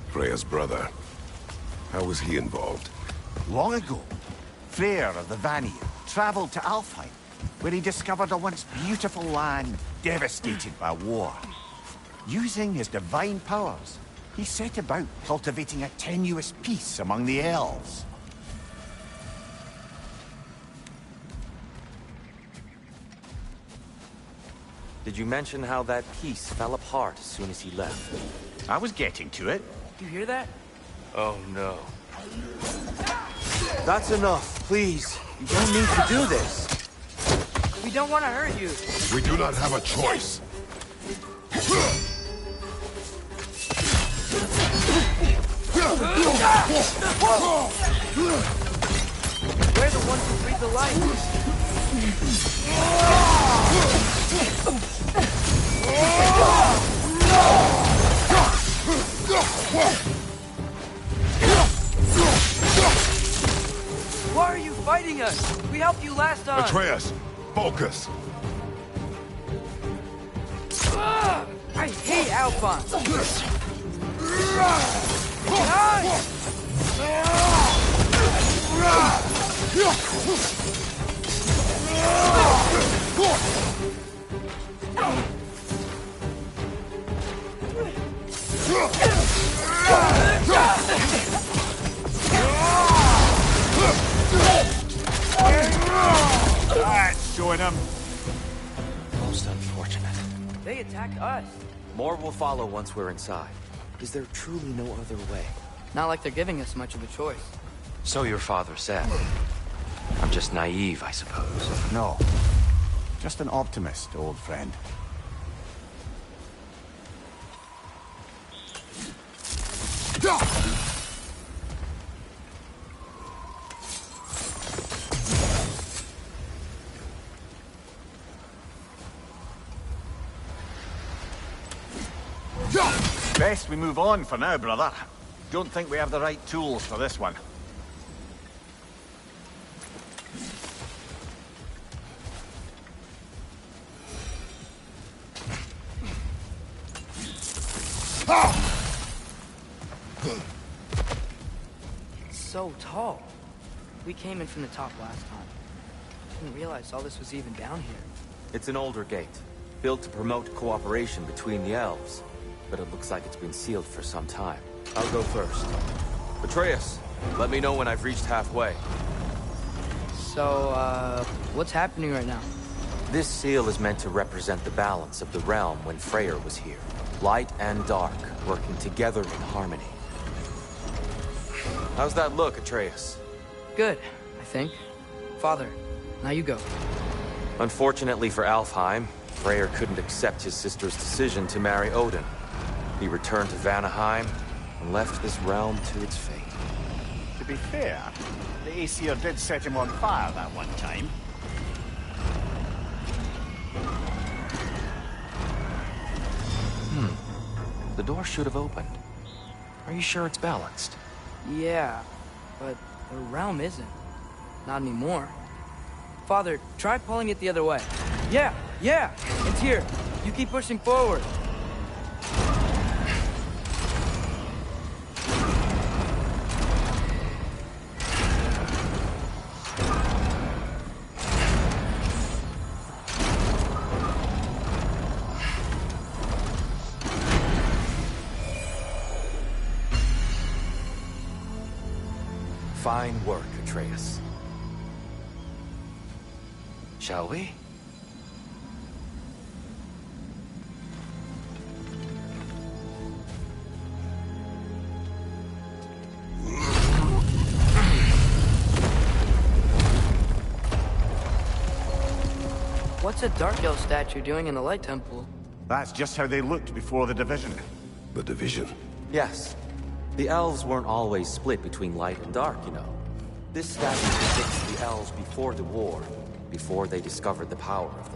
Freya's brother. How was he involved? Long ago, Freyr of the Vanir traveled to Alfheim, where he discovered a once beautiful land devastated by war. Using his divine powers, he set about cultivating a tenuous peace among the elves. Did you mention how that peace fell apart as soon as he left? I was getting to it. You hear that? Oh, no. That's enough, please. You don't need to do this. We don't want to hurt you. We do not have a choice. We're the ones who breathe the light. Why are you fighting us? We helped you last time. Atreus, focus. I hate Alphonse. That's showing him. Most unfortunate. They attacked us. More will follow once we're inside. Is there truly no other way? Not like they're giving us much of a choice. So your father said. I'm just naive, I suppose. No. Just an optimist, old friend. Best we move on for now, brother. Don't think we have the right tools for this one. It's so tall. We came in from the top last time. Didn't realize all this was even down here. It's an older gate, built to promote cooperation between the elves. But it looks like it's been sealed for some time. I'll go first. Atreus, let me know when I've reached halfway. So, what's happening right now? This seal is meant to represent the balance of the realm when Freyr was here. Light and dark, working together in harmony. How's that look, Atreus? Good, I think. Father, now you go. Unfortunately for Alfheim, Freyr couldn't accept his sister's decision to marry Odin. He returned to Vanaheim and left this realm to its fate. To be fair, the Aesir did set him on fire that one time. The door should have opened. Are you sure it's balanced? Yeah, but the realm isn't. Not anymore. Father, try pulling it the other way. Yeah, it's here. You keep pushing forward. Fine work, Atreus. Shall we? What's a Dark Elf statue doing in the Light Temple? That's just how they looked before the division. The division. Yes. The elves weren't always split between light and dark, you know. This statue depicts the elves before the war, before they discovered the power of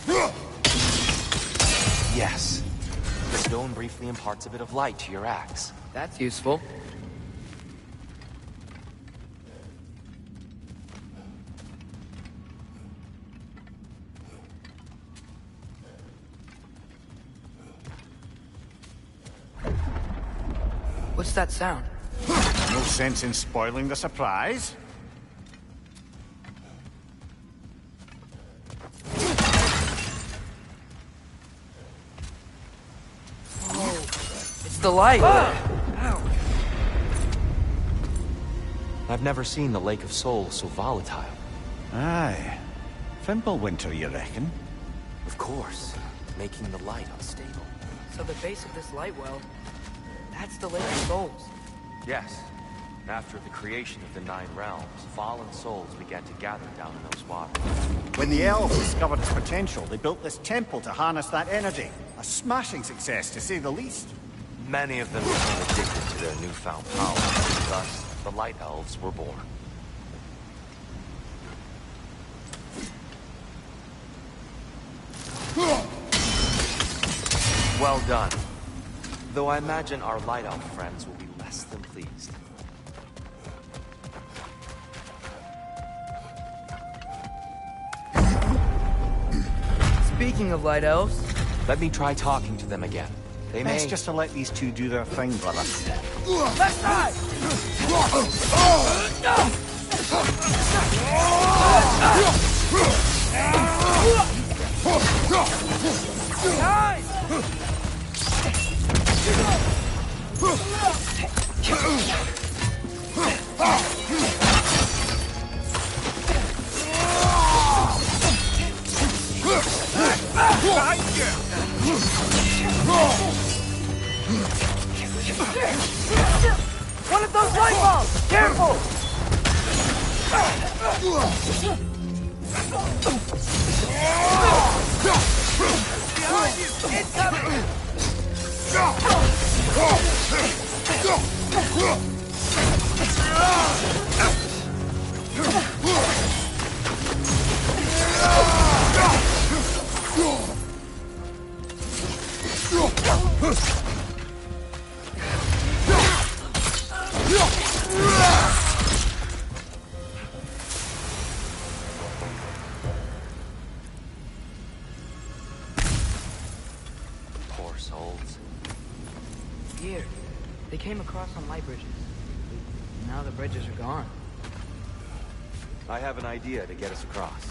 the light. Yes. The stone breathes briefly imparts a bit of light to your axe. That's useful. What's that sound? No sense in spoiling the surprise. It's the light! I've never seen the Lake of Souls so volatile. Aye. Fimbulwinter, you reckon? Of course, making the light unstable. So the base of this light well, that's the Lake of Souls. Yes. After the creation of the Nine Realms, fallen souls began to gather down in those waters. When the elves discovered its potential, they built this temple to harness that energy. A smashing success, to say the least. Many of them became addicted to their newfound power. Thus, the Light Elves were born. Well done. Though I imagine our Light Elf friends will be less than pleased. Speaking of light elves... Let me try talking to them again. They may... Best just to let these two do their thing, brother. Left side! One of those light bulbs! Careful! Behind you! Incoming! Poor souls. Here, they came across on light bridges. Now the bridges are gone. I have an idea to get us across.